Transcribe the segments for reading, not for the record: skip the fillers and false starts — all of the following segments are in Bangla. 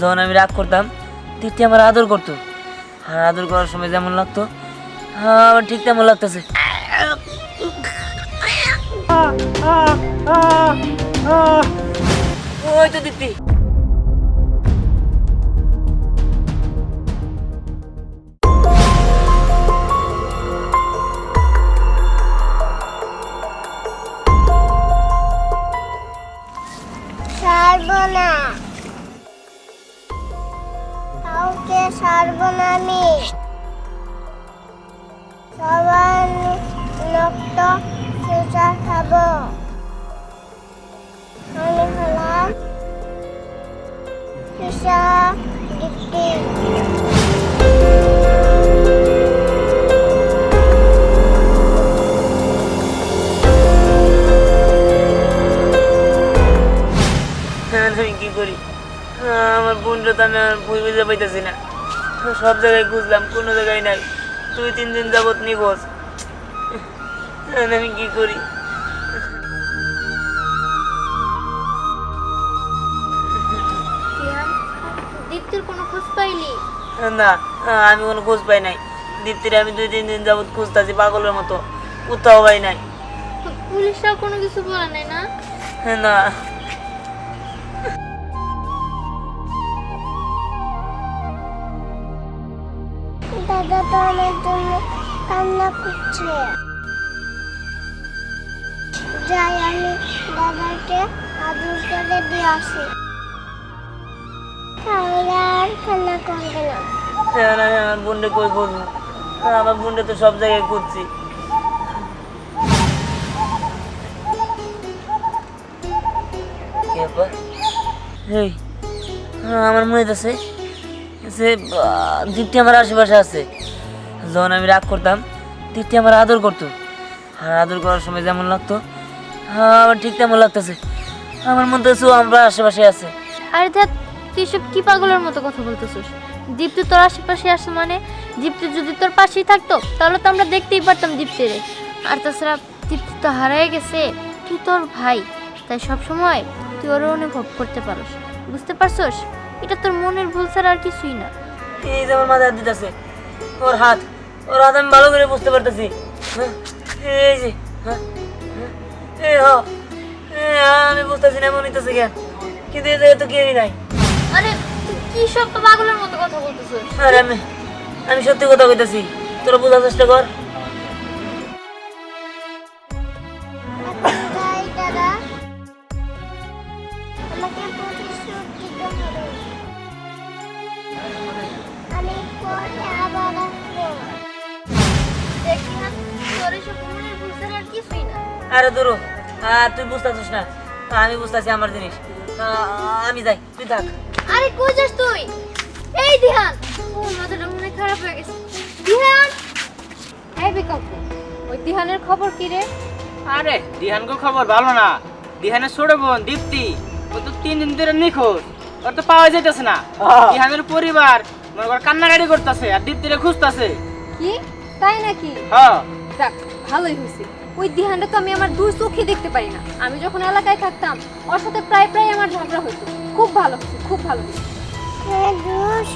যখন আমি রাগ করতাম দীপ্তি আমার আদর করতো, আর আদর করার সময় যেমন লাগতো আমার ঠিক তেমন লাগতেছে। ওই তো দীপ্তি। ছাড়বো না, কাউকে ছাড়বো না আমি। সবার রক্ত চুষা খাবো। আমি হলাম চুষা দীপ্তি। আমি কি করি? আমার বোনটা তো আমি আর ভুল বুঝতে পাইতেছি না। সব জায়গায় খুঁজলাম, কোনো জায়গায় নাই। 2-3 দিন যাবত নিখোঁজ। আমি কি করি? দীপ্তির কোনো খোঁজ পাইনি? না, আমি কোনো খোঁজ পাই নাই। দীপ্তির আমি 2-3 দিন যাবত খুঁজতেছি পাগলের মতো, কোথাও পাই নাই। পুলিশরাও কোনো কিছু বলে নাই না? না। দাদা তো আমার জন্য কান্না করছে। যাই আমি দাদাকে আদর করে দিয়ে আসি, তাহলে আর কান্না করবে না। আমি আমার বোনটা কই খুঁজবো? আমার বোনটা তো সব জায়গায় খুঁজছি। এই আমার মনে হইতেছে যে দীপ্তি আমার আশেপাশে আছে। যখন আমি রাগ করতাম দীপ্তি আমার আদর করতো, আর আদর করার সময় যেমন লাগতো আমার ঠিক তেমন লাগতেছে। আমার মধ্যে আমরা আশেপাশে আছে। আরে ধ্যাত, তুই সব কি পাগলের মতো কথা বলতেছিস? দীপ্তি তোর আশেপাশে আসে মানে? দীপ্তি যদি তোর পাশেই থাকতো তাহলে তো আমরা দেখতেই পারতাম দীপ্তিরে। আর তাছাড়া দীপ্তি তো হারিয়ে গেছে, তুই তোর ভাই, তাই সব সময় তুই ওর অনুভব করতে পারস, বুঝতে পারছস? এটা তোর মনের ভুল ছাড়া আর কিছুই না। এই যে আমার মাথায় হাত দিতেছে, ওর হাত আমি ভালো করে বুঝতে পারতেছি। এই যে আমি বুঝতেছি না মনে হইতেছে কেন, কিন্তু এই জায়গায় তো কেউই নাই। আরে তুই কি সব পাগলের মতো কথা বলতেছিস? আরে আমি সত্যি কথা কইতেছি, তোরা বোঝার চেষ্টা কর। যাই দাদা, আমাকে প্রতিশোধ দিতে হবে। আমি পরে আবার আসবো। দেখি না, তোর এসব মনের ভুল ছাড়া আর কিছুই না। আরে দূর, তুই বুঝতেছিস না, আমি বুঝতেছি আমার জিনিস। আমি যাই, তুই থাক। আরে কই যাস তুই? এই দিহান, ও মাথাটা মনে হয় খারাপ হয়ে গেছে। দিহান, এই বিকল্প, ওই দিহানের খবর কি রে? আরে দিহানগো খবর ভালো না। দিহানের ছোট বোন দীপ্তি, ও তো 3 দিন ধরে নিখোঁজ, ওর তো পাওয়া যাইতেছে না। দিহানের পরিবার মনে কর কান্নাকাটি করতেছে আর দীপ্তিরে খুঁজতেছে। কি তাই নাকি? হ্যাঁ, যাক, ভালোই হয়েছে। ওই দিহানটা তো আমি আমার দুই চোখে দেখতে পারি না। আমি যখন এলাকায় থাকতাম ওর সাথে প্রায় প্রায় আমার ঝগড়া হতো। খুব ভালো হয়েছে, খুব ভালো হয়েছে। জুস,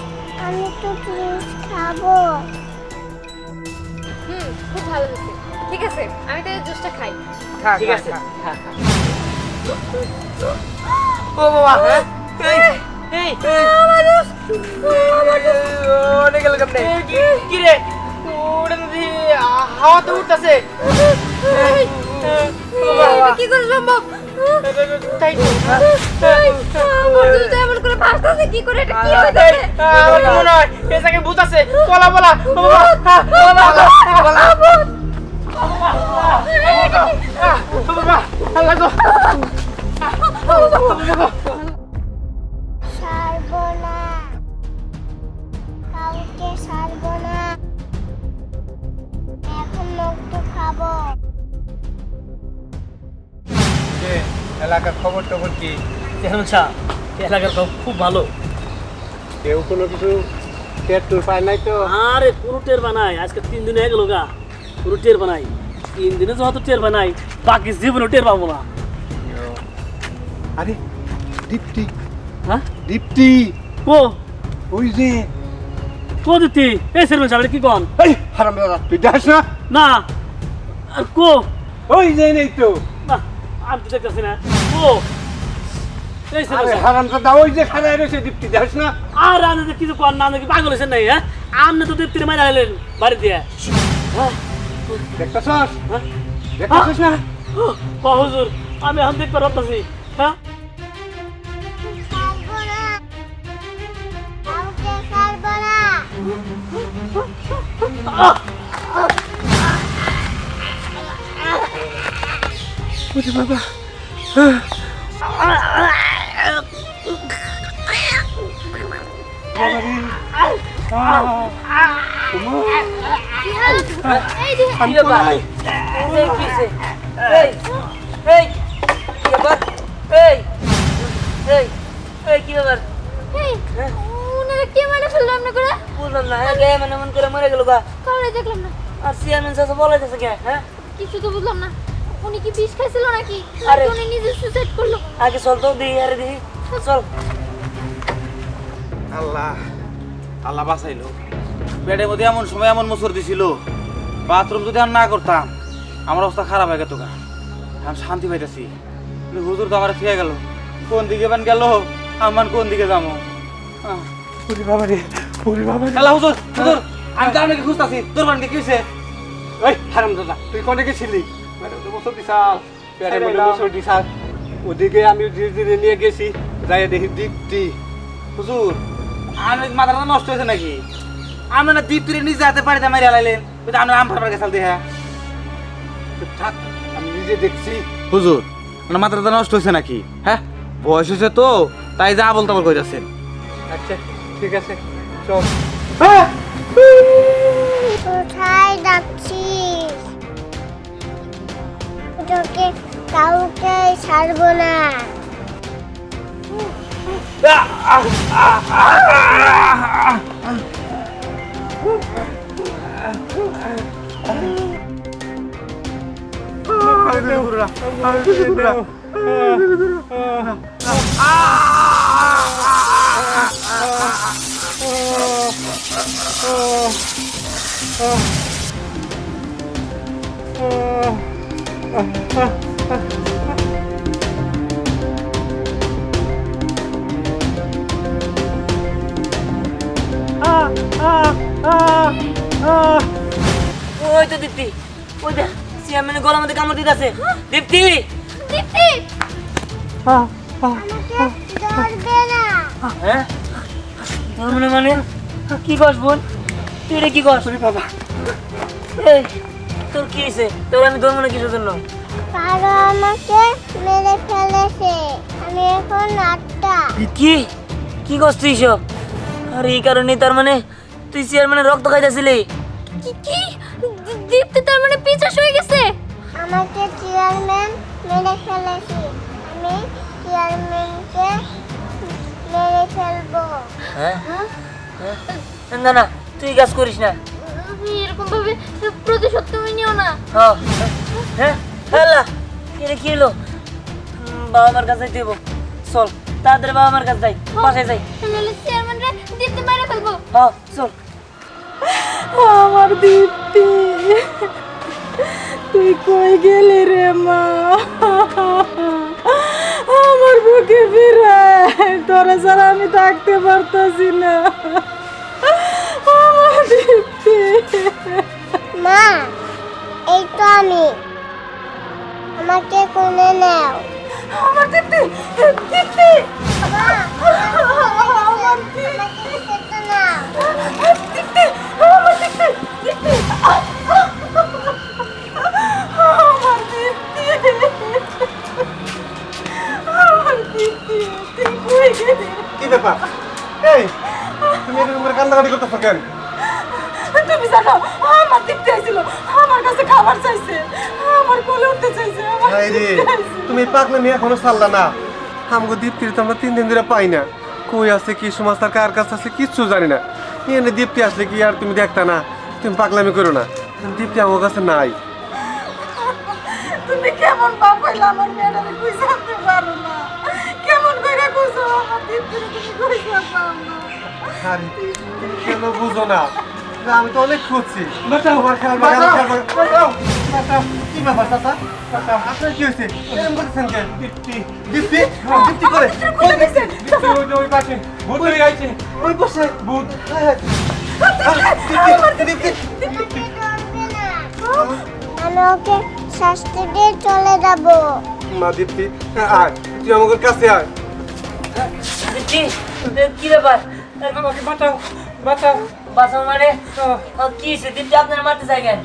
আমি তো জুস খাবো। খুব ভালো হয়েছে। ঠিক আছে, আমি তাহলে জুসটা খাই। ঠিক আছে। ও বাবা, অনেক এলাকাম নেই। কি রে, ওটা তো হাওয়াতে উঠতেছে। কি করে সম্ভব? তাই আমার জুসটা এমন করে ভাসতেছে কি করে? এটা কি হইছে? আমার তো মনে হয় এই জায়গায় ভূত আছে। বলা বলা ছাড়বো না, কাউকে ছাড়বো না। এখন রক্ত খাবো। এলাকার খবর টবর কি? এলাকার সব খুব ভালো। কেউ কোনো কিছু টের টুর পায় নাই তো? আরে পুরো টের বানাই, আজকে 3 দিন হয়ে গেল গা, পুরো টের বানাই। 3 দিনে যত টের বানাই বাকি জীবনে টের পাবো না। আরে দীপ্তি, হ্যাঁ দীপ্তি ও ওই যে কো দিতি এই চেয়ারম্যান সাহেব কি কন এই হারামজাদা তুই দেখিস না না আর কো ওই যে নেই তো না আমি তো দেখতেছি না ও এই চেয়ারম্যান আরে সাহেব হারামজাদা ওই যে খাড়ায় রয়েছে দীপ্তি দেখিস না আর আপনি যে কিছু কর না আপনি কি পাগল হয়েছেন নাই হ্যাঁ আপনি তো দীপ্তিরে মারা গেলেন বাড়ি দিয়ে হ্যাঁ দেখতেছস হ্যাঁ দেখতেছিস না ও হুজুর আমি এখন দেখতে পারতাছি হ্যাঁ ছাড়বো না কাউকে ছাড়বো না ওরে বাবা এই দিহান কি ব্যাপার? এই কিসে? এই, এই, কি ব্যাপার? এই, এই, এই, কি ব্যাপার? এই উনারা কে মানে ফেললো আপনি করে বুঝলাম না, হ্যাঁ, গায়ে মানে এমন করে মরে গেল গা। কাউরে দেখলাম না আর চেয়ারম্যান চাচা বলাইতেছে কে, হ্যাঁ? কিছু তো বুঝলাম না উনি কি বিষ খাইছিল নাকি আরে। উনি নিজে সুসাইড করলো আগে চল তো, দিই, আরে দিই, চল। আল্লাহ আল্লাহ বাঁচাইলো পেটের মধ্যে এমন সময় এমন মোচর দিছিল বাথরুম যদি আমি না করতাম আমার অবস্থা খারাপ হয়ে গেত গা আমি শান্তি পাইতেছি কিন্তু হুজুর তো আমার খেয়ে গেল কোন দিকে বান গেল আমার কোন দিকে যাবো ওরে বাবা রে ওরে বাবা রে আল্লাহ হুজুর হুজুর আমি তো আপনাকে খুঁজতেছি তোর বানকে কি হয়েছে এই হারামজাদা তুই কোনে গেছিলি মানে তো বছর দিছাল পেটে মনে বছর দিছাল ওদিকে আমি ধীরে ধীরে নিয়ে গেছি যাই দেখি দীপ্তি হুজুর আমি মাথাটা নষ্ট হয়েছে নাকি আমি না দ্বীপ তুলে নিজে হাতে পাড়িতে মারি আলাইলেন আমি আম ফারবার গেছাল দিয়ে থাক আমি নিজে দেখছি হুজুর মানে মাথাটা নষ্ট হয়েছে নাকি হ্যাঁ বয়স হয়েছে তো তাই যা বলতে আবার কই যাচ্ছেন আচ্ছা ঠিক আছে চল কোথায় যাচ্ছিস তোকে কাউকে ছাড়বো না ওই তো দীপ্তি, ওই দেখ, চেয়ারম্যানের গলার মধ্যে কামড় দিতেছে। দীপ্তি, দীপ্তি আমাকে ধরবে না হ্যাঁ? ধরবো না মানে? কি কস বোন? তুই এটা কি কস? বাবা এই, তোর কি হয়েছে? তোর আমি ধরবো না কিসের জন্য? কারো আমাকে মেরে ফেলেছে আমি এখন আটটা কি? কি কস তুই সব? আর এই কারণে তার মানে তুই চেয়ারম্যানের রক্ত খাইতেছিলি? কি কি দীপ্তি তার মানে পিছাস হয়ে গেছে আমাকে চেয়ারম্যান মেরে ফেলেছে আমি চেয়ারম্যানকে মেরে ফেলবো হ্যাঁ? না না, তুই কাজ করিস না। এরকম ভাবে প্রতিশোধ তুমি নিও না হ্যাঁ, হ্যাঁ, আল্লাহ, এটা কি হলো? বাবা মার কাছে দেব, চল তাড়াতাড়ি বাবা মার কাছে যাই, বাসায় যাই। নাহলে চেয়ারম্যান রে দীপ্তি মেরে ফেলবো হ্যাঁ, চল। আমার দীপ্তি তুই কই গেলি রে মা আমার বুকে ফিরায় তোরা ছাড়া আমি থাকতে পারতাছি না আমার দীপ্তি মা এই তো আমি আমাকে কোলে নাও আমার দীপ্তি দীপ্তি মা আমার আমাকে খেতে নাও দীপ্তি আমার দীপ্তি দীপ্তি আমার দীপ্তি আমার দীপ্তি তুই কই গেলি কি ব্যাপার এই তুমি এরকম করে কান্দাকাটি করতেছো কেন তুমি জানো আমার দীপ্তি আইছিল আমার কাছে খাবার চাইছে আমার কোলে উঠতে চাইছে আমার হাই রে দীপ্তি আইছে। তুমি পাকলে নিয়ে এখনো ছাড়লা না আমগো দীপ্তির তো আমরা 3 দিন ধরে পাই না কই আছে কি সমাজতার কার কাছে আছে কিচ্ছু জানি না এনে দীপ্তি আসলে কি আর তুমি দেখতা না তুমি পাগলামি করো না দীপ্তি আমার কাছে নাই তুমি কেমন বাপ হইলা আমার মেয়েটারে কই জানতে পারো না কেমন কইরা কইছো আমার দীপ্তিরে তুমি কইছো আম্মা আরে তুমি কেন বুঝো না না, আমি তো অনেক খুঁজছি বাঁচাও। তোমার খেয়াল করে আমার খেয়াল করে। বাঁচাও, বাঁচাও। কি ব্যাপার চাচা? বাঁচাও। আপনার কি হয়েছে? এরকম করতেছেন কেন? দীপ্তি। দীপ্তি? দীপ্তি করে? দীপ্তি ওই যে ওই পাশে। ভূত হয়ে আইছে। ওই পাশে ভূত। দীপ্তি, দীপ্তি। আমি ওকে শাস্তি দিয়ে চলে যাবো। মা দীপ্তি, আয় তুই আমাদের কাছে আয়। দীপ্তি কি ব্যাপার? আমাকে বাঁচাও, বাঁচাও। বাঁচাও মানে কি হয়েছে? দীপ্তি আপনারা মারতে চাই কেন?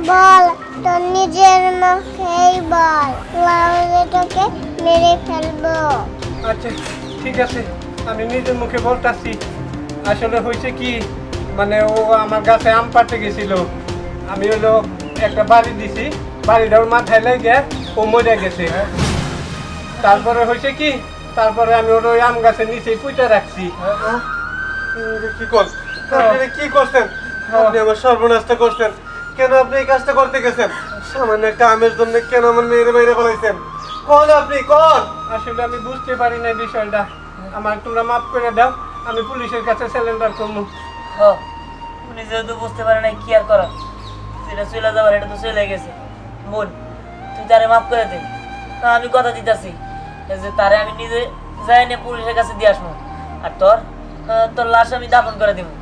বল তোর নিজের মুখেই বল, নাহলে তোকে মেরে ফেলবো। আচ্ছা ঠিক আছে, আমি নিজের মুখে বলতাছি। আসলে হয়েছে কি, মানে ও আমার গাছে আম পাড়তে গেছিল। আমি হলো একটা বাড়ি দিছি, বাড়িটা ওর মাথায় লেগে ও মরে গেছে। তারপরে হয়েছে কি, তারপরে আমি ওর ওই আম গাছের নিচে পুঁতে রাখছি। কি কর, আপনি কি করছেন? আপনি আমার সর্বনাশটা করছেন। কেন আপনি এই কাজটা করতে গেছেন? সামান্য একটা আমের জন্য কেন আমার মেয়ের বাইরে বলাইছেন? কোন আপনি কোন? আসলে আমি বুঝতে পারি না বিষয়টা। আমার তোমরা মাফ করে দাও, আমি পুলিশের কাছে সিলিন্ডার করবো। উনি যেহেতু বুঝতে পারে না কি আর করা, সেটা চলে যাবার, এটা তো চলে গেছে। বোন তুই তারে মাফ করে দে। আমি কথা দিতেছি যে তারে আমি নিজে যাই না পুলিশের কাছে দিয়ে আসবো, আর তোর লাশ আমি দাফন করে দেবো।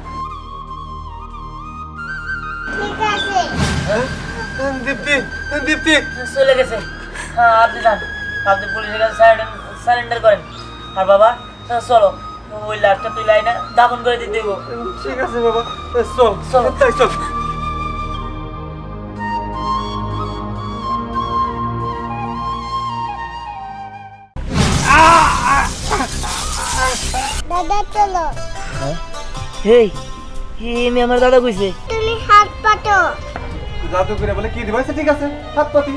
ঠিক আছে। দীপ্তি, দীপ্তি। চলে গেছে। আপনি যান, আপনি পুলিশের কাছে সারেন্ডার করেন। আর বাবা চলো, ওই লাশটা তুই লাইনা দাফন করে দিতে দেবো। ঠিক আছে বাবা, চল চল তাই চল। দাদা চলো। হেই আমি আমার দাদা কইছে। তুমি হাত পাতো। জাদু করে বলে কি দিবা? ঠিক আছে, হাত পাতি।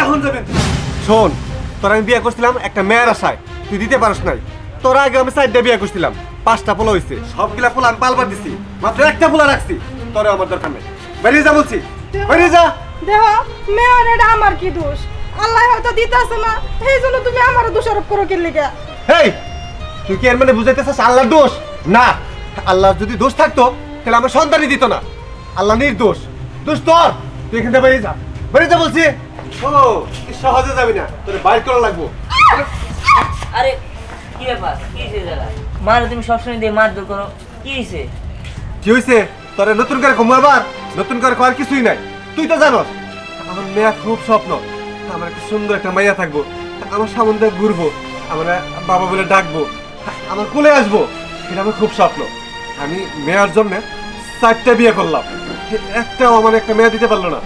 এখন যাবেন। শোন, তোর আমি বিয়ে করছিলাম একটা মেয়ের আশায়, তুই দিতে পারস নাই। তোর আগে আমি 4টা বিয়ে করছিলাম, 5টা পোলা হয়েছে। সবগুলা পোলা আমি পালবার দিছি, মাত্র একটা পোলা রাখছি। তোরে আমার দরকার নেই, বেরিয়ে যা বলছি, বেরিয়ে যা। দেহ মেয়ের এটা আমার কি দোষ? আল্লাহ হয়তো দিতেছে না, এই জন্য তুমি আমার দোষারোপ করো কি লিগা? হেই, তুই কি এর মানে বুঝাইতেছিস আল্লাহর দোষ? না, আল্লাহর যদি দোষ থাকতো তাহলে আমার সন্তানই দিত না। আল্লাহ নির্দোষ, দোষ তোর। তুই এখান থেকে বেরিয়ে যা, বেরিয়ে যা বলছি। ও তুই সহজে যাবি না, তোর বাইর করা লাগবো। আরে কি ব্যাপার, কি হয়েছে দাদা? মারে তুমি সবসময় দিয়ে মারধর করো, কি হয়েছে? কি হয়েছে? তোর নতুন করে ঘুমো আবার? নতুন করে খাওয়ার কিছুই নাই। তুই তো জানোস আমার মেয়া খুব স্বপ্ন, আমার একটা সুন্দর একটা মাইয়া থাকবো, আমার সামনে ঘুরবো, আমার বাবা বলে ডাকবো, আমার কোলে আসবো, এটা আমার খুব স্বপ্ন। আমি মেয়ার জন্য 4টা বিয়ে করলাম, একটাও আমার একটা মেয়া দিতে পারলো না।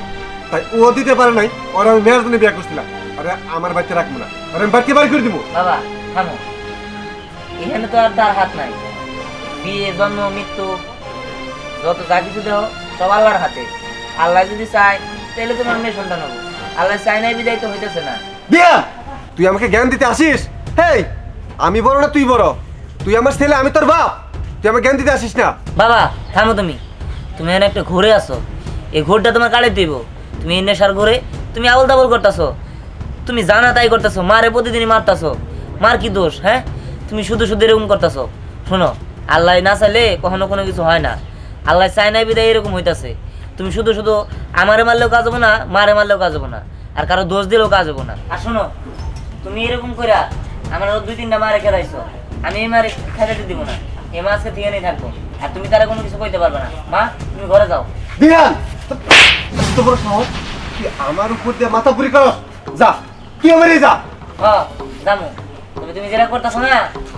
তাই ও দিতে পারে নাই, ওরা আমি মেয়ার জন্য বিয়ে করছিলাম। আরে আমার বাচ্চা রাখবো না, আর আমি বাড়িতে বাড়ি করে দিব। বাবা থামো, এখানে তো আর তার হাত নাই। বিয়ে, জন্ম, মৃত্যু, যত যা কিছু দেহ সব আল্লাহর হাতে। আল্লাহ যদি চায় তাহলে তোমার মেয়ে সন্তান হবো, আল্লাহ চাই নাই বিদায় তো হইতেছে না। দিয়া, তুই আমাকে জ্ঞান দিতে আসিস? হেই, আমি বড় না তুই বড়? তুই আমার ছেলে, আমি তোর বাপ, তুই আমাকে জ্ঞান দিতে আসিস না। বাবা থামো, তুমি এখানে একটা ঘুরে আসো, এই ঘোরটা তোমার কাটে দিব। তুমি এই নেশার ঘুরে তুমি আবল তাবল করতেছো, তুমি জানা তাই করতেছো, মারে প্রতিদিনই মারতেছো। মার কি দোষ? হ্যাঁ, তুমি শুধু শুধু এরকম করতেছো। শোনো, আল্লাহ না চাইলে কখনো কোনো কিছু হয় না। আল্লাহ চাই নাই বিদায় এরকম হইতাছে। তুমি শুধু শুধু আমারে মারলেও কাজ হবো না, মারে মারলেও কাজ হবো না, আর কারো দোষ দিলেও কাজ হবো না। আর শোনো, তুমি এরকম করে আমার 2-3টা মারে খেলাইছো, আমি এই মারে খেলাতে দিব না। এই মাছকে থেকে নিয়ে থাকবো, আর তুমি তারা কোনো কিছু কইতে পারবে না। মা তুমি ঘরে যাও। দিয়া, এত বড় সাহস, তুই আমার উপর দিয়ে মাথা পুরি কর। যা, তুই বেরিয়ে যা। হ্যাঁ জানো, তুমি যেটা করতেছো না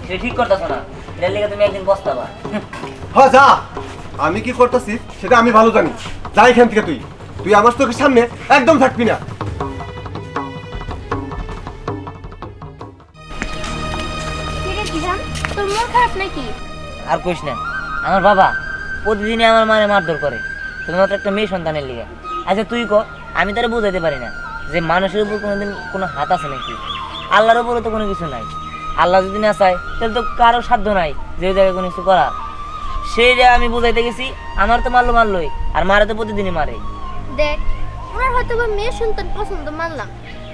সেটা ঠিক করতেছো না, এটার লিগে তুমি একদিন পস্তাবা। হ্যাঁ যা, আমি কি করতেছি সেটা আমি ভালো জানি। যা এখান থেকে, তুই তুই আমার চোখের সামনে একদম থাকবি না। কিরে দিহান, তোর মন খারাপ নাকি? আর কইস না, আমার বাবা প্রতিদিনই আমার মারে মারধর করে, শুধুমাত্র একটা মেয়ে সন্তানের লিগে। আচ্ছা তুই কর, আমি তারা বুঝাইতে পারি না যে মানুষের উপর কোনোদিন কোনো হাত আছে নাকি? আল্লাহর উপরে তো কোনো কিছু নাই। আল্লাহ যদি না চায় তাহলে তো কারো সাধ্য নাই যে ওই জায়গায় কোনো কিছু করা। সেইটা আমি বুঝাইতে গেছি, আমার তো মারলোই, আর মারে তো প্রতিদিনই মারে। দেখ, ওনার হয়তো বা মেয়ে সন্তান পছন্দ মানলাম,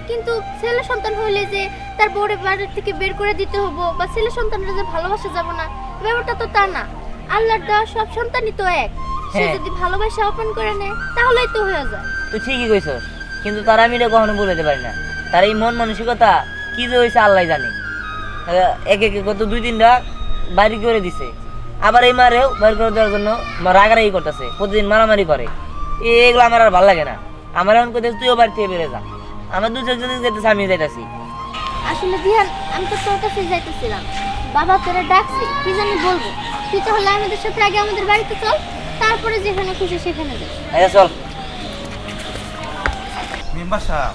কিন্তু ছেলে সন্তান হইলে যে তার বউরে বাড়ির থেকে বের করে দিতে হবো বা ছেলে সন্তানরা যে ভালোবাসা যাব না, ব্যাপারটা তো তা না। আল্লাহর দেওয়া সব সন্তানই তো এক, সে হ্যাঁ। যদি ভালোবাসা আপন করে নেয় তাহলেই তো হয়ে যায়। তুই ঠিকই কইছস, কিন্তু তারা আমি এটা কখনো বলতে পারি না। তার এই মন মানসিকতা কি যে হয়েছে আল্লাহ জানে। একে গত 2-3টা বাড়ি করে দিছে, আবার এই মারেও বাড়ি করে দেওয়ার জন্য রাগারাগি করতেছে, প্রতিদিন মারামারি করে। এগুলো আমার আর ভালো লাগে না। আমার এমন করতেছে তুইও বাড়ি থেকে বেড়ে যা, আমার দু চারজন যেতেছে, আমি যাইতাছি। আসলে দিহান, আমি তো তোর কাছে যাইতেছিলাম, বাবা তোরা ডাকছে, কি জানি বলবো। তুই তাহলে আমাদের সাথে আগে আমাদের বাড়িতে চল, তারপরে যেখানে খুশি সেখানে যাই। আচ্ছা চল। মেম্বার সাহেব,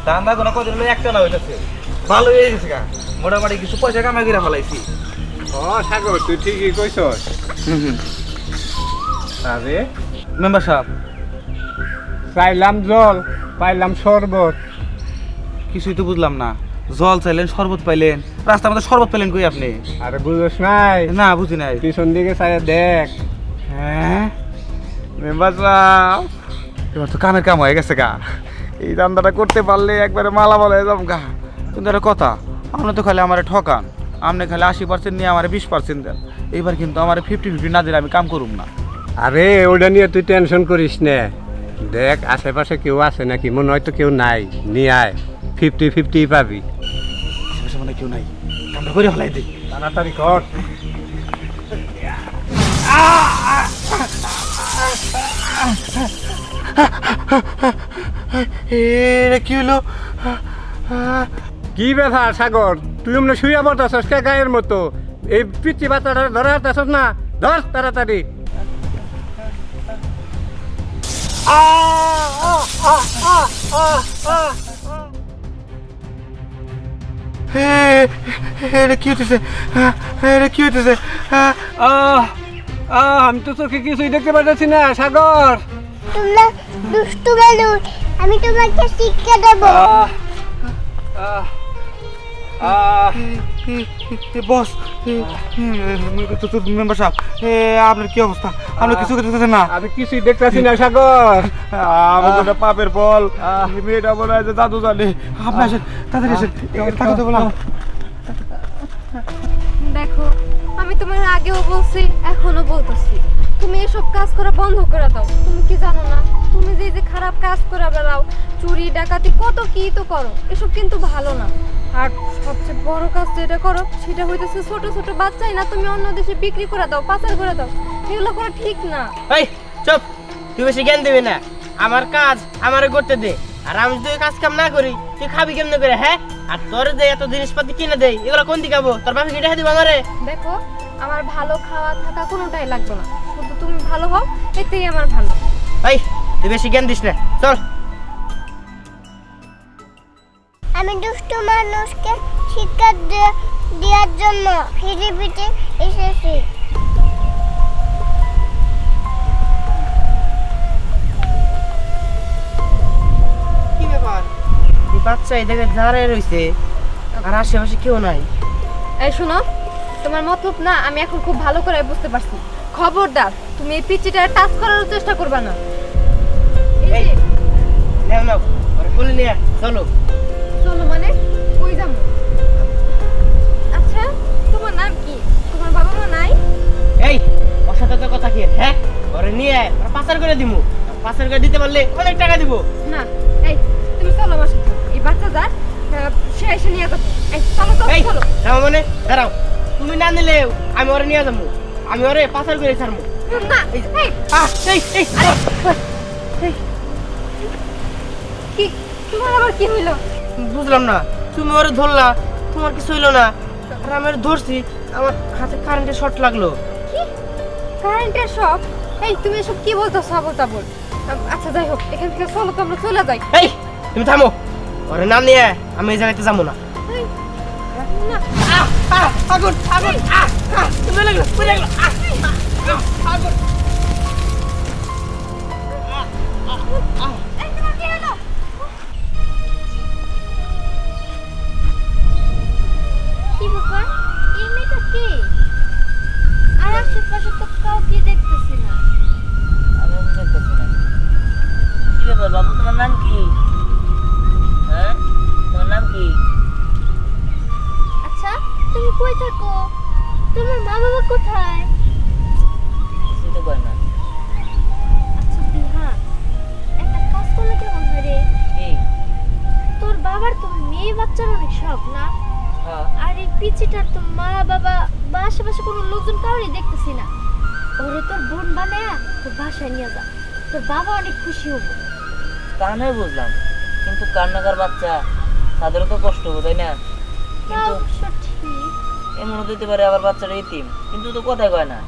দান্দা কোনো কদিন হলো একটা না হইতেছে, ভালো হয়ে গেছে গা, মোটামুটি কিছু পয়সা কামাই করে ফেলাইছি। ও সাগর, তুই ঠিকই কইছস। আরে মেম্বার সাহেব, চাইলাম জল, পাইলাম শরবত। কিছুই তো বুঝলাম না, জল চাইলেন, শরবত পাইলেন, রাস্তার মধ্যে শরবত পাইলেন কই আপনি? আরে বুঝছ নাই? না বুঝি নাই। পিছন দিকে চাই দেখ। হ্যাঁ মেম্বার সাহেব, এবার তো কামের কাম হয়ে গেছে গা, এই দান্দাটা করতে পারলে একবারে মালামাল হয়ে যাব গা। কিন্তু একটা কথা, আপনি তো খালি আমারে ঠকান, আপনি খালি 80% নিয়ে আমার 20% দেন। এইবার কিন্তু আমার 50-50 না দিলে আমি কাম করুম না। আরে ওটা নিয়ে তুই টেনশন করিস না, দেখ আশেপাশে কেউ আছে নাকি, মনে হয় তো কেউ নাই, নিয়ে আয়, 50-50 পাবি। আশেপাশে মানে কেউ নাই, কামটা করে ফেলাই দিই। তাড়াতাড়ি কর। এটা কি হলো? কি ব্যাপার সাগর, তুই এমনি শুয়ে পড়তেছস কে গায়ের মতো? এই পিচ্ছি বাচ্চাটা ধরে হাঁটতেছস না, ধর তাড়াতাড়ি। এটা কি হইতেছে? এটা কি হইতেছে? আমি তো চোখে কিছুই দেখতে পাচ্ছি না সাগর। তোমরা দুষ্টু মানুষ, আমি তোমাকে শিক্ষা দেব। বস, মেম্বার সাহেব, আপনার কি অবস্থা? আপনি কিছু দেখতেছেন না? আমি কিছুই দেখতেছি না সাগর। আমাদের পাপের ফল, মেয়েটা বলে যে দাদু জানে। আপনি আসেন, তাড়াতাড়ি আসেন, তাড়াতাড়ি বলা। দেখো, আমি তোমার আগেও বলছি, এখনো বলতেছি, তুমি এসব কাজ করা বন্ধ করে দাও। তুমি কি জানো না, তুমি যে যে খারাপ কাজ করে বেড়াও, চুরি ডাকাতি কত কি তো করো, এসব কিন্তু ভালো না। আর সবচেয়ে বড় কাজ যেটা করো সেটা হইতেছে ছোট ছোট বাচ্চাই না তুমি অন্য দেশে বিক্রি করে দাও, পাচার করে দাও, এগুলো করা ঠিক না। এই চুপ, তুই বেশি জ্ঞান দিবি না। আমার কাজ আমারে করতে দে, আর আমি যদি কাজ কাম না করি তুই খাবি কেমনে করে? হ্যাঁ, আর তোর যে এত জিনিসপাতি কিনে দেই, এগুলো কোন দিকে খাবো? তোর বাপে কিনে দিব আমারে? দেখো, আমার ভালো খাওয়া থাকা কোনোটাই লাগবে না, শুধু তুমি ভালো হও, এতেই আমার ভালো। এই তুই বেশি জ্ঞান দিস না, চল। আমি দুষ্টু মানুষকে শিক্ষা দেওয়ার জন্য ফিরে ফিরে এসেছি। কি ব্যাপার? এই বাচ্চা এই জায়গায় দাঁড়ায় রইছে, আর আশেপাশে কেউ নাই। এই শোনো, তোমার মতলব না আমি এখন খুব ভালো করে বুঝতে পারছি। খবরদার, তুমি এই পিচ্চিটা টাচ করার চেষ্টা করবে না। এই যে, নাও নাও, ওরে বলে নিয়ে আয়, চলো। চলো মানে কই যাবো? আচ্ছা, তোমার নাম কি? তোমার বাবা মা নাই? এই ওর সাথে তো কথা কি? হ্যাঁ, ওরে নিয়ে আয়, ওরা পাচার করে দিমু। পাচার করে দিতে পারলে অনেক টাকা দিব। না, এই তুমি চলো আমার সাথে। এই বাচ্চা যার সে এসে নিয়ে যাবো। এই চলো চলো এই চলো। যাও মানে দাঁড়াও, তুমি না নিলেও আমি ওরে নিয়ে যাবো, আমি ওরে পাচার করে ছাড়বো। না, এই এই কি তোমার আবার কি হইলো? বুঝলাম না, তুমি ওরে ধরলা, তোমার কিছু হইলো না, আর আমি ওরে ধরছি, আমার হাতে কারেন্টের শর্ট লাগলো। কি কারেন্টের শক? এই তুমি এসব কি বলতেছো আবল তাবল? আচ্ছা যাই হোক, এখান থেকে চলো তো আমরা চলে যাই। এই তুমি থামো, ওরে না নিয়ে আমি এই জায়গাতে যাবো না। এই, না, আগুন আগুন, তুমি লাগলো, তুমি লাগলো, আগুন। এই তোমার কি হলো? কি ব্যাপার? এই মেয়েটা কে? আর আশেপাশে তো থাকো, তোমার মা বাবা কোথায়? কিছুই তো কয় না। আচ্ছা দিহান, একটা কাজ করলে কেমন হয় রে? কি? তোর বাবার তো মেয়ে বাচ্চার অনেক শখ না? হ্যাঁ। আর এই পিচিটার তো মা বাবা বা আশেপাশে কোনো লোকজন কাউরই দেখতেছি না। ওরে তোর বোন বানায়া তোর বাসায় নিয়ে যা, তোর বাবা অনেক খুশি হবো। তা নয় বুঝলাম, কিন্তু কান্নাকার বাচ্চা তাদেরও তো কষ্ট হবে, তাই না? তা কিন্তু অবশ্য ঠিক। এমন হতে পারে আবার বাচ্চাটা ইতিম, কিন্তু তো কথাই কয় না।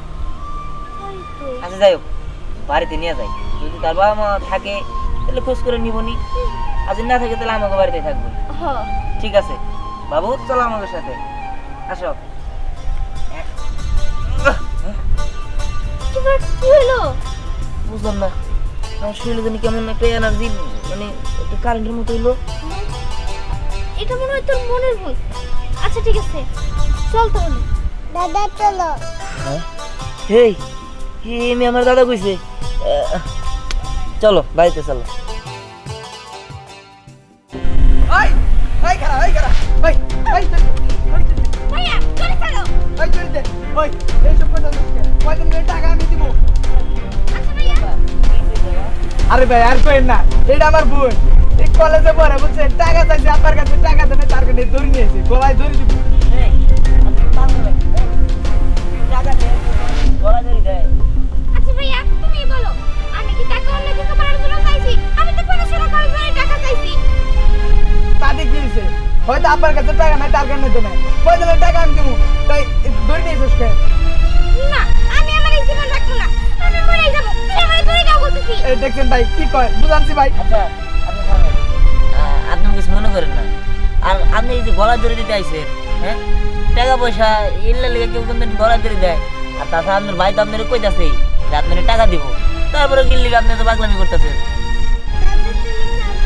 তাই তো। আচ্ছা যাই হোক, বাড়িতে নিয়ে যাই। যদি তার বাবা মা থাকে তাহলে খোঁজ করে নিবনি, আর যদি না থাকে তাহলে আমাকে বাড়িতে থাকবো। হ। ঠিক আছে বাবু, চলো আমাদের সাথে, আসো। কি হলো? বুঝলাম না, আমার শরীরে জানি কেমন একটা এনার্জি, মানে একটু কারেন্টের মতো হইলো। এটা মনে হয় তোর মনের ভুল। আচ্ছা ঠিক আছে, চল তাহলে। দাদা চলো। হেই, আমি আমার দাদা কইছে, চলো বাড়িতে চলো। ভাইয়া চলে চলো। আচ্ছা ভাইয়া। আরে ভাই আর কইেন না, এটা আমার বোন। এই কলেজে পড়ে বুঝছেন, টাকা চাইছে আপনার কাছে, টাকা দেন তার কাছে ধরে নিয়েছে, গলায় ধরে দিব। আচ্ছা ভাইয়া তুমি বলো, আমি কি টাকা অন্য কিছু করার জন্য চাইছি? আমি তো পড়াশোনা করার জন্য টাকা চাইছি। তাতে কি হয়েছে? হয়তো আপনার কাছে টাকা নাই, তার কারণে দেয় কয়জনের টাকা আমি দেবো, তাই ধরে নিয়েছিস কে? না, আমি আমার এই জীবন রাখবো না, আমি মরে যাবো। তুই আমার ধরে যাও বলতেছি। এই দেখছেন ভাই কি কয়, বুঝাচ্ছি ভাই। আচ্ছা আপনি থামেন, আপনি কিছু মনে করেন না। আর আপনি এই যে গলা ধরে দিতে আইছেন, হ্যাঁ, টাকা পয়সা এলে লেগে কেউ কিন্তু গলা ধরে দেয়। আর তাছাড়া আপনার ভাই তো আপনার কইতাছে যে আপনার টাকা দিব, তারপরে গিল্লি আপনি তো পাগলামি করতেছেন। দাদা তুমি খাবো,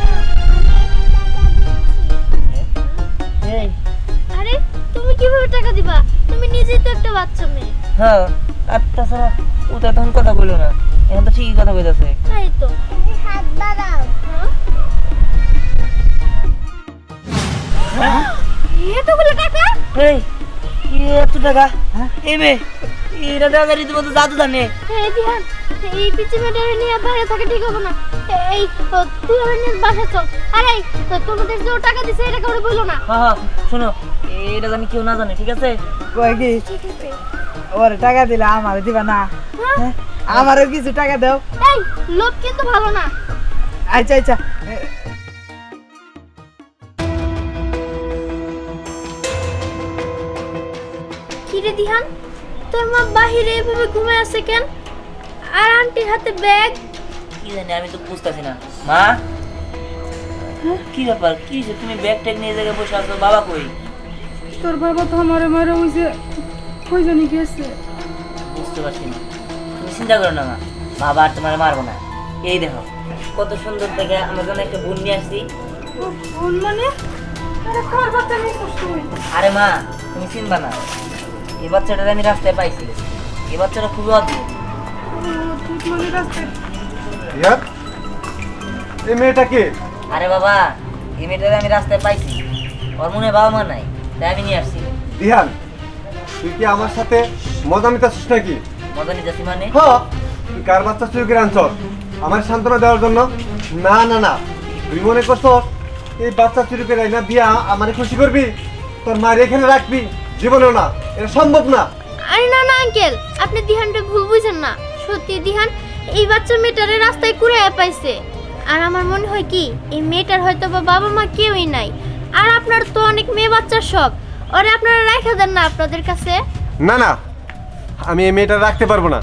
আমি টাকা দিচ্ছি। এই, আরে তুমি কিভাবে টাকা দিবা? তুমি নিজেই তো একটা বাচ্চা মেয়ে। হ্যাঁ, আর তাছাড়া ও তো তখন কথা বললো না, এখন তো ঠিকই কথা কইতাছে। তাই তো। তুমি হাত বাড়াও। হ্যাঁ? এতগুলো টাকা? এই, এত টাকা? এই মেয়ে, এরা দাদা রীতিমতো জাদু জানে। এই দিহান, এই পিচি মেয়েটারে নিয়ে বাইরে থাকে ঠিক হবে না। এই তুই আমার নিয়ে বাসায় চল। আরে তোমাদের যে ও টাকা দিছে এটা কাউরে বলো না। হ্যাঁ হ্যাঁ, শোনো, এটা জানি কেউ না জানে, ঠিক আছে? কয় কি ঠিক আছে। ওরে টাকা দিলে আমারে দিবা না? হ্যাঁ? আমারও কিছু টাকা দাও। এই লোভ কিন্তু ভালো না। আচ্ছা আচ্ছা। কি রে দিহান, তোর মা বাহিরে এভাবে ঘুমায় আছে কেন? আর আন্টির হাতে ব্যাগ। কি জানি, আমি তো বুঝতেছি না। মা, কি ব্যাপার, কি হয়েছে? তুমি ব্যাগ ট্যাগ নিয়ে জায়গায় বসে আছো, বাবা কই? তোর বাবা তো আমারে মারা হইছে, কই জানি গেছে। বুঝতে পারছি না, তুমি চিন্তা করো না মা, বাবা আর তোমার মারবো না। এই দেখো কত সুন্দর থেকে আমার জন্য একটা বোন নিয়ে আসছি। বোন মানে? আরে কার বাচ্চা নিছিস তুই? আরে মা, তুমি চিনবা না, এই বাচ্চাটা আমি রাস্তায় পাইছি। এই বাচ্চাটা খুবই অদ্ভুত। ঠিক মানে রাস্তায়। ইয়ার, এই মেয়েটা কে? আরে বাবা, এই মেয়েটাকে আমি রাস্তায় পাইছি, ওর মনে হয় বাবা মা নাই, তাই আমি নিয়ে আসছি। দিহান, তুই কি আমার সাথে মজা নিতেছিস নাকি? মজা নিতেছি মানে? হ্যাঁ, তুই কার বাচ্চা চুরি করে আনছস আমার সান্ত্বনা দেওয়ার জন্য? না না না, তুই মনে করছস এই বাচ্চা চুরি করে না দিয়া আমারে খুশি করবি? তোর মায়ের এখানে রাখবি? জীবনেও না, এটা সম্ভব না। আরে না না আঙ্কেল, আপনি দিহানটা ভুল বুঝেন না। সত্যি দিহান এই বাচ্চা মেয়েটারে রাস্তায় কুড়াইয়া পাইছে। আর আমার মনে হয় কি এই মেয়েটার হয়তো বা বাবা মা কেউই নাই। আর আপনার তো অনেক মেয়ে বাচ্চার শখ, ওরে আপনারা রাখা দেন না আপনাদের কাছে? না না, আমি এই মেয়েটা রাখতে পারবো না।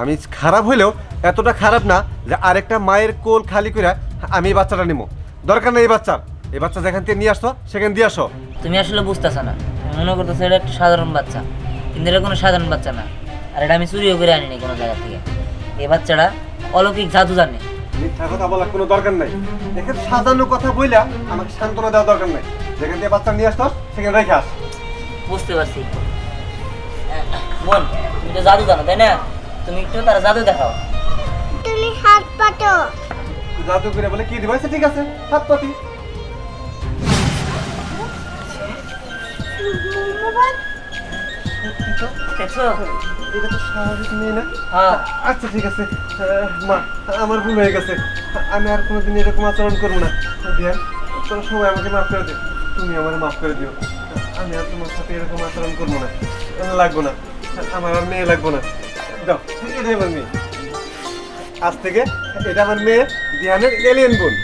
আমি খারাপ হইলেও এতটা খারাপ না যে আরেকটা মায়ের কোল খালি করে আমি এই বাচ্চাটা নিবো। দরকার নেই এই বাচ্চা যেখান থেকে নিয়ে আসতো সেখানে দিয়ে আসো। তুমি আসলে বুঝতেছ না, তুমি মনে করতেছো এটা একটা সাধারণ বাচ্চা, কিন্তু এটা কোনো সাধারণ বাচ্চা না। আর এটা আমি চুরিও করে আনিনি কোনো জায়গা থেকে। এই বাচ্চাটা অলৌকিক জাদু জানে। মিথ্যা কথা বলার কোনো দরকার নাই। এখানে সাজানো কথা বইলা আমাকে সান্ত্বনা দেওয়া দরকার নাই। যেখান থেকে বাচ্চা নিয়ে আসতো সেখানে রেখে আস। বুঝতে পারছি বোন, তুমি তো জাদু জানো তাই না? তুমি একটু তারা জাদু দেখাও। তুমি হাত পাতো। জাদু করে বলে কি দিবা? ঠিক আছে, হাত পাতি। মোবাইল দেখছো? এটা তো স্বাভাবিক মেয়ে না। হ্যাঁ। আচ্ছা ঠিক আছে মা, আমার ভুল হয়ে গেছে, আমি আর কোনোদিন এরকম আচরণ করবো না। ধ্যান, তোরা সবাই আমাকে মাফ করে দিও, তুমি আমার মাফ করে দিও। আমি আর তোমার সাথে এরকম আচরণ করবো না, লাগবো না, আমার আর মেয়ে লাগবো না। দাও, এটাই আমার মেয়ে। আজ থেকে এটা আমার মেয়ে ধ্যানের এলিয়েন বোন।